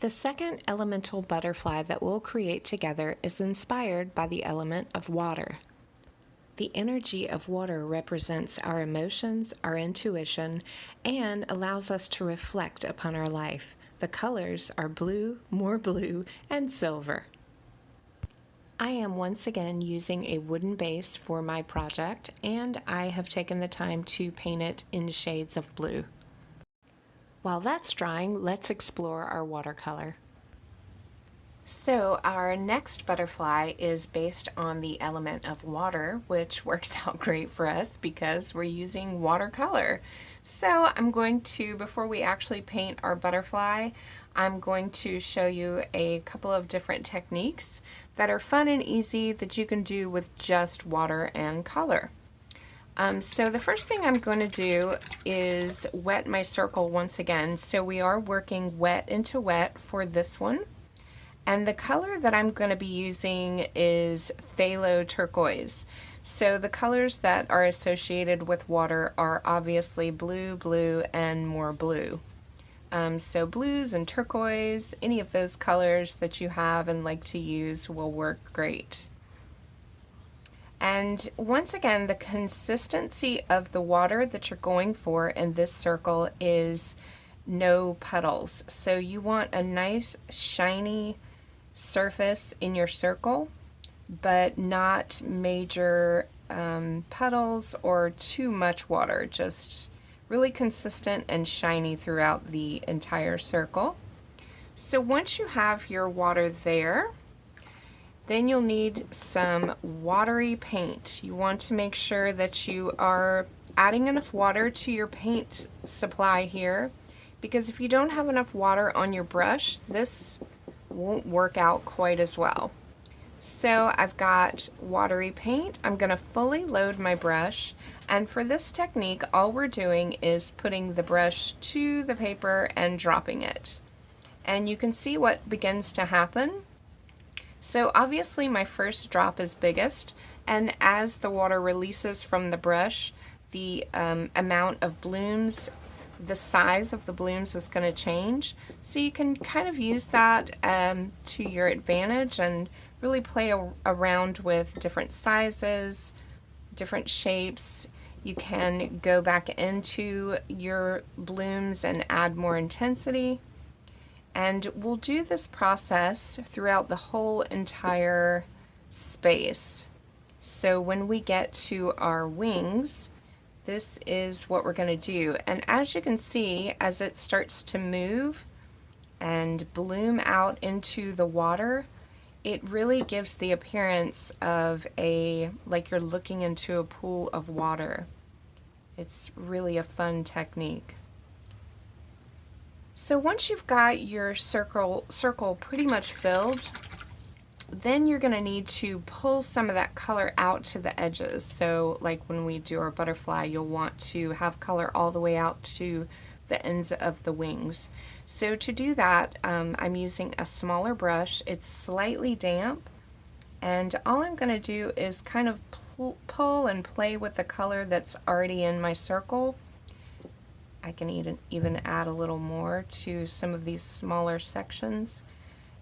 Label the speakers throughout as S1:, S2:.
S1: The second elemental butterfly that we'll create together is inspired by the element of water. The energy of water represents our emotions, our intuition, and allows us to reflect upon our life. The colors are blue, more blue, and silver. I am once again using a wooden base for my project, and I have taken the time to paint it in shades of blue. While that's drying, let's explore our watercolor. So our next butterfly is based on the element of water, which works out great for us because we're using watercolor. So I'm going to, before we actually paint our butterfly, I'm going to show you a couple of different techniques that are fun and easy that you can do with just water and color. So the first thing I'm going to do is wet my circle once again. So we are working wet into wet for this one. And the color that I'm going to be using is phthalo turquoise. So the colors that are associated with water are obviously blue, blue, and more blue. So blues and turquoise, any of those colors that you have and like to use will work great. And once again, the consistency of the water that you're going for in this circle is no puddles. So you want a nice shiny surface in your circle, but not major puddles or too much water, just really consistent and shiny throughout the entire circle. So once you have your water there, then you'll need some watery paint. You want to make sure that you are adding enough water to your paint supply here, because if you don't have enough water on your brush, this won't work out quite as well. So I've got watery paint. I'm going to fully load my brush, and for this technique all we're doing is putting the brush to the paper and dropping it. And you can see what begins to happen. So obviously my first drop is biggest, and as the water releases from the brush, the amount of blooms, the size of the blooms is going to change. So you can kind of use that to your advantage and really play around with different sizes, different shapes. You can go back into your blooms and add more intensity. And we'll do this process throughout the whole entire space. So when we get to our wings, this is what we're going to do. And as you can see, as it starts to move and bloom out into the water, it really gives the appearance of like you're looking into a pool of water. It's really a fun technique. So once you've got your circle pretty much filled, then you're going to need to pull some of that color out to the edges. So like when we do our butterfly, you'll want to have color all the way out to the ends of the wings. So to do that, I'm using a smaller brush. It's slightly damp, and all I'm going to do is kind of pull and play with the color that's already in my circle. I can even add a little more to some of these smaller sections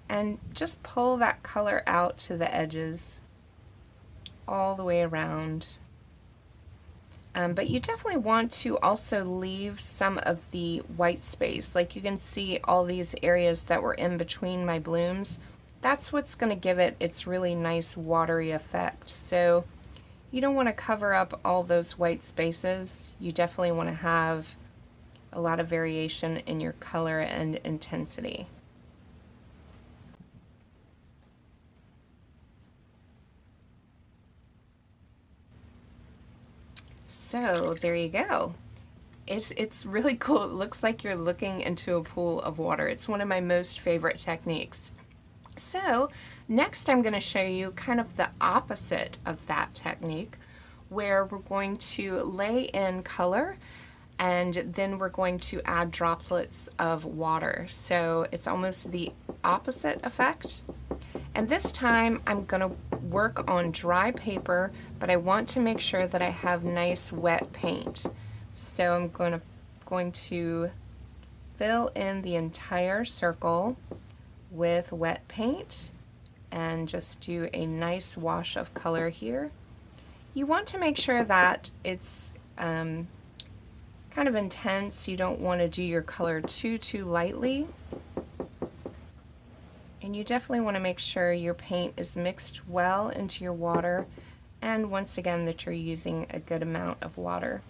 S1: and just pull that color out to the edges all the way around. But you definitely want to also leave some of the white space. Like you can see all these areas that were in between my blooms. That's what's going to give it its really nice watery effect. So you don't want to cover up all those white spaces. You definitely want to have a lot of variation in your color and intensity. So there you go. It's really cool. It looks like you're looking into a pool of water. It's one of my most favorite techniques. So next I'm going to show you kind of the opposite of that technique, where we're going to lay in color and then we're going to add droplets of water. So it's almost the opposite effect. And this time I'm going to work on dry paper, but I want to make sure that I have nice wet paint. So I'm going to fill in the entire circle with wet paint and just do a nice wash of color here. You want to make sure that it's kind of intense. You don't want to do your color too lightly. And you definitely want to make sure your paint is mixed well into your water, and once again that you're using a good amount of water.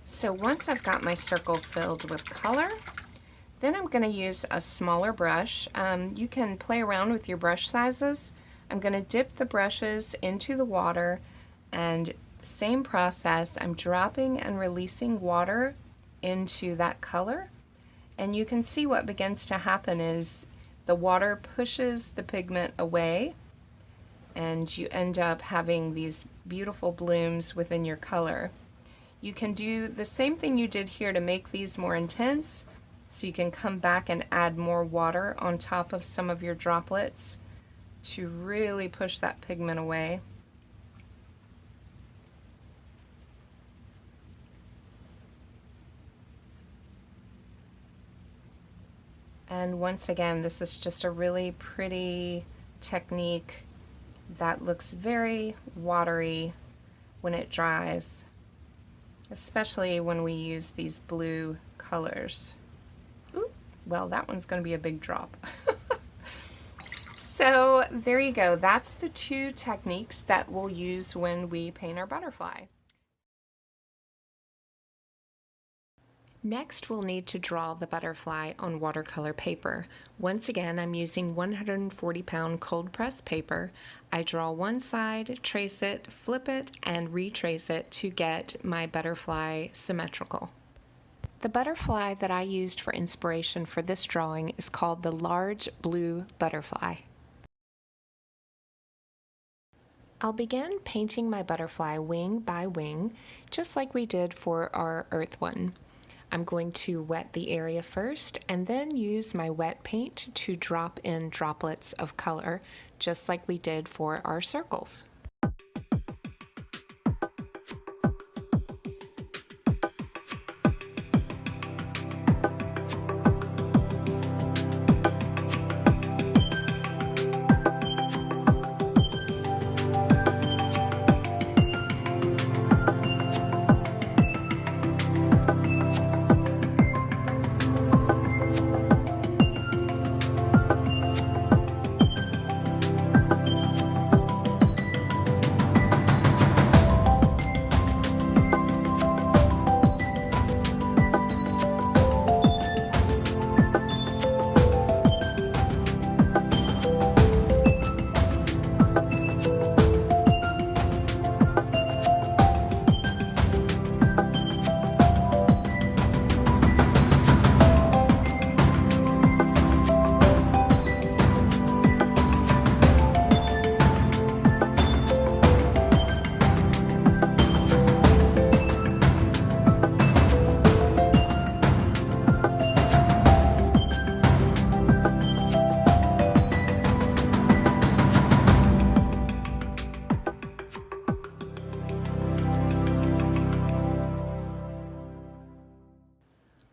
S1: So once I've got my circle filled with color, then I'm going to use a smaller brush. You can play around with your brush sizes. I'm going to dip the brushes into the water, and same process, I'm dropping and releasing water into that color, and you can see what begins to happen is the water pushes the pigment away and you end up having these beautiful blooms within your color. You can do the same thing you did here to make these more intense, so you can come back and add more water on top of some of your droplets to really push that pigment away. And once again, this is just a really pretty technique that looks very watery when it dries, especially when we use these blue colors. Ooh, well, that one's going to be a big drop. So there you go. That's the two techniques that we'll use when we paint our butterfly. Next, we'll need to draw the butterfly on watercolor paper. Once again, I'm using 140-pound cold press paper. I draw one side, trace it, flip it, and retrace it to get my butterfly symmetrical. The butterfly that I used for inspiration for this drawing is called the large blue butterfly. I'll begin painting my butterfly wing by wing, just like we did for our earth one. I'm going to wet the area first and then use my wet paint to drop in droplets of color, just like we did for our circles.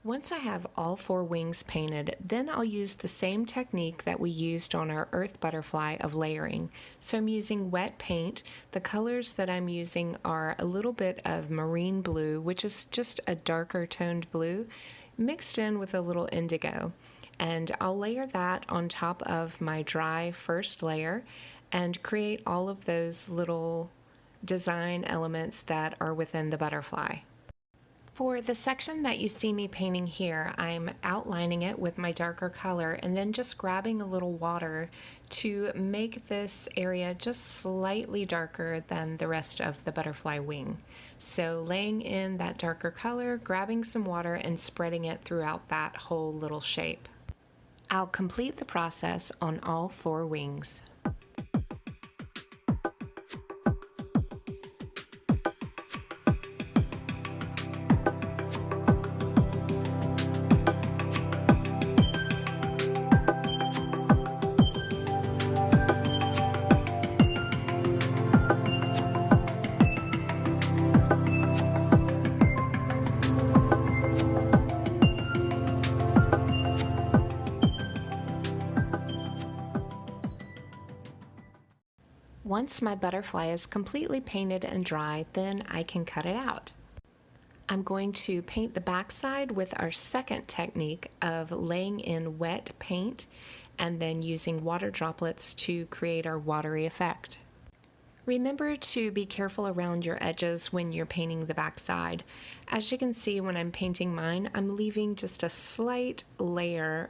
S1: Once I have all 4 wings painted, then I'll use the same technique that we used on our earth butterfly of layering. So I'm using wet paint. The colors that I'm using are a little bit of marine blue, which is just a darker toned blue, mixed in with a little indigo. And I'll layer that on top of my dry first layer and create all of those little design elements that are within the butterfly. For the section that you see me painting here, I'm outlining it with my darker color and then just grabbing a little water to make this area just slightly darker than the rest of the butterfly wing. So laying in that darker color, grabbing some water and spreading it throughout that whole little shape. I'll complete the process on all 4 wings. Once my butterfly is completely painted and dry, then I can cut it out. I'm going to paint the backside with our second technique of laying in wet paint and then using water droplets to create our watery effect. Remember to be careful around your edges when you're painting the backside. As you can see, when I'm painting mine, I'm leaving just a slight layer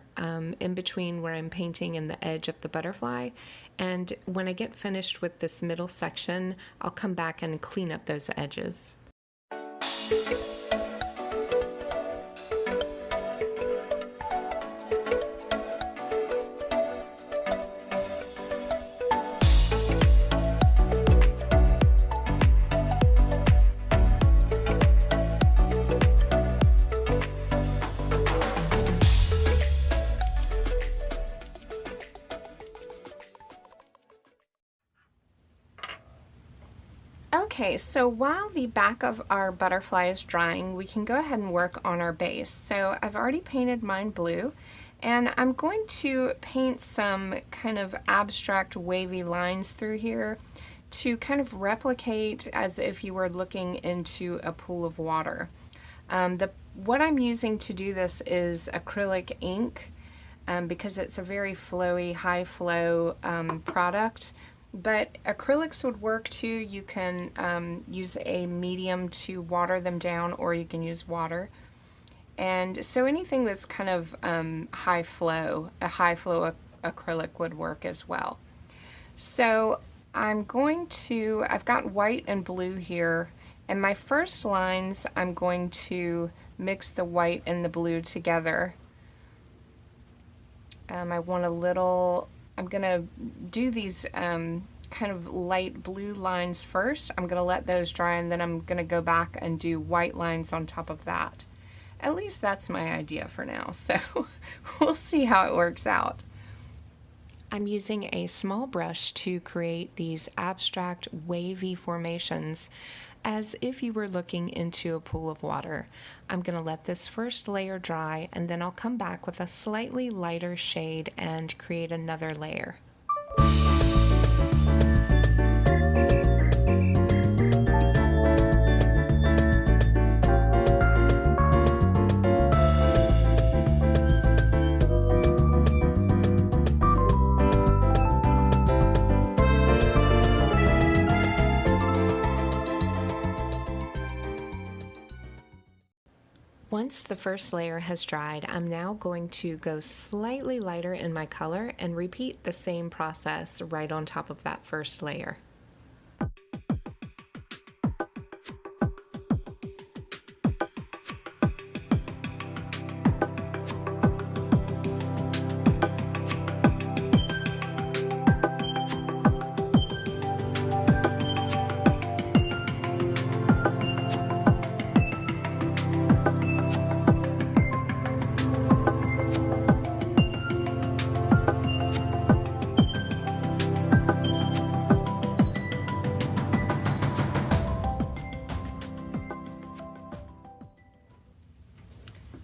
S1: in between where I'm painting and the edge of the butterfly. And when I get finished with this middle section, I'll come back and clean up those edges. Okay, so while the back of our butterfly is drying, we can go ahead and work on our base. So I've already painted mine blue, and I'm going to paint some kind of abstract wavy lines through here to kind of replicate as if you were looking into a pool of water. What I'm using to do this is acrylic ink because it's a very flowy, high flow product. But acrylics would work too. You can use a medium to water them down, or you can use water. And so anything that's kind of high flow, a high flow acrylic would work as well. So I've got white and blue here, and my first lines I'm going to mix the white and the blue together. I'm gonna do these kind of light blue lines first. I'm gonna let those dry, and then I'm gonna go back and do white lines on top of that. At least that's my idea for now, so we'll see how it works out. I'm using a small brush to create these abstract wavy formations as if you were looking into a pool of water. I'm going to let this first layer dry, and then I'll come back with a slightly lighter shade and create another layer. Once the first layer has dried, I'm now going to go slightly lighter in my color and repeat the same process right on top of that first layer.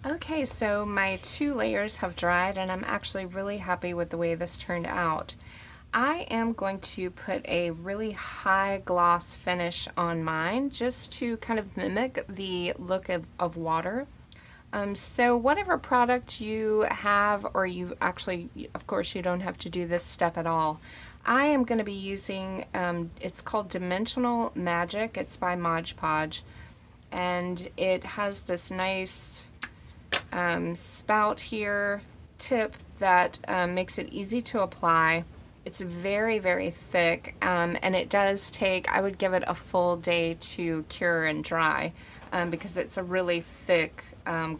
S1: Okay, so my 2 layers have dried, and I'm actually really happy with the way this turned out. I am going to put a really high gloss finish on mine just to kind of mimic the look of water. So whatever product you have, or you actually, of course, you don't have to do this step at all. I am going to be using, it's called Dimensional Magic. It's by Mod Podge, and it has this nice spout here, tip that makes it easy to apply. It's very, very thick, and it does take, I would give it a full day to cure and dry because it's a really thick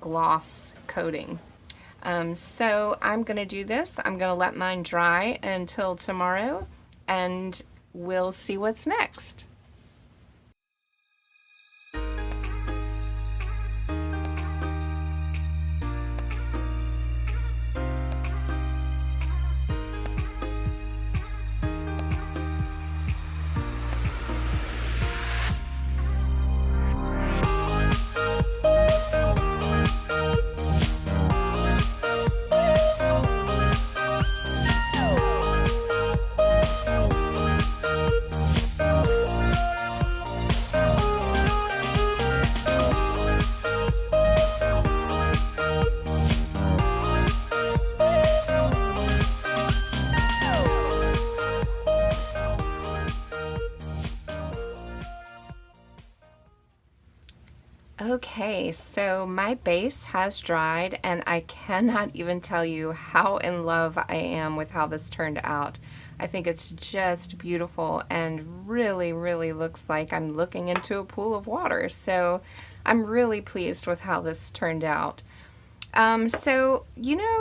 S1: gloss coating. So I'm going to do this. I'm going to let mine dry until tomorrow, and we'll see what's next. Okay, so my base has dried, and I cannot even tell you how in love I am with how this turned out. I think it's just beautiful and really, really looks like I'm looking into a pool of water. So I'm really pleased with how this turned out.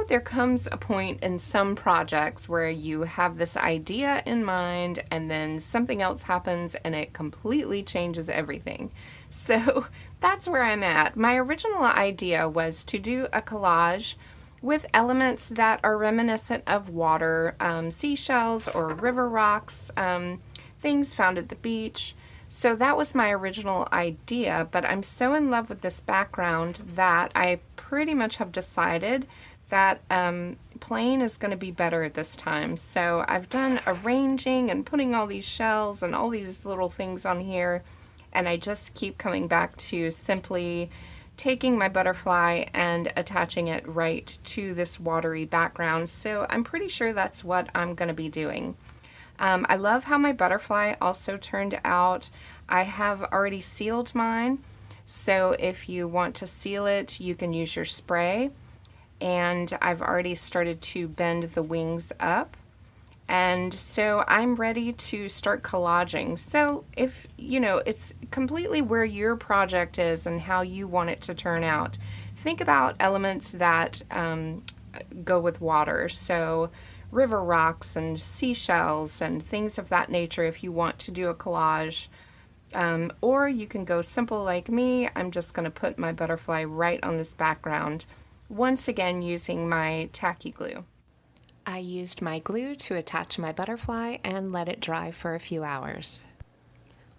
S1: There comes a point in some projects where you have this idea in mind and then something else happens and it completely changes everything. So that's where I'm at. My original idea was to do a collage with elements that are reminiscent of water, seashells or river rocks, things found at the beach. So that was my original idea, but I'm so in love with this background that I pretty much have decided that plain is going to be better this time. So I've done arranging and putting all these shells and all these little things on here, and I just keep coming back to simply taking my butterfly and attaching it right to this watery background. So I'm pretty sure that's what I'm going to be doing. I love how my butterfly also turned out. I have already sealed mine, so if you want to seal it, you can use your spray. And I've already started to bend the wings up. And so I'm ready to start collaging. So if, it's completely where your project is and how you want it to turn out. Think about elements that go with water. So river rocks and seashells and things of that nature if you want to do a collage. Or you can go simple like me. I'm just going to put my butterfly right on this background, once again using my tacky glue. I used my glue to attach my butterfly and let it dry for a few hours.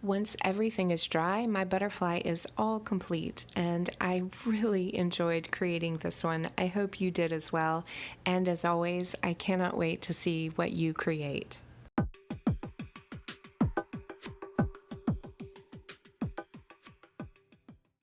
S1: Once everything is dry, my butterfly is all complete, and I really enjoyed creating this one. I hope you did as well, and as always, I cannot wait to see what you create.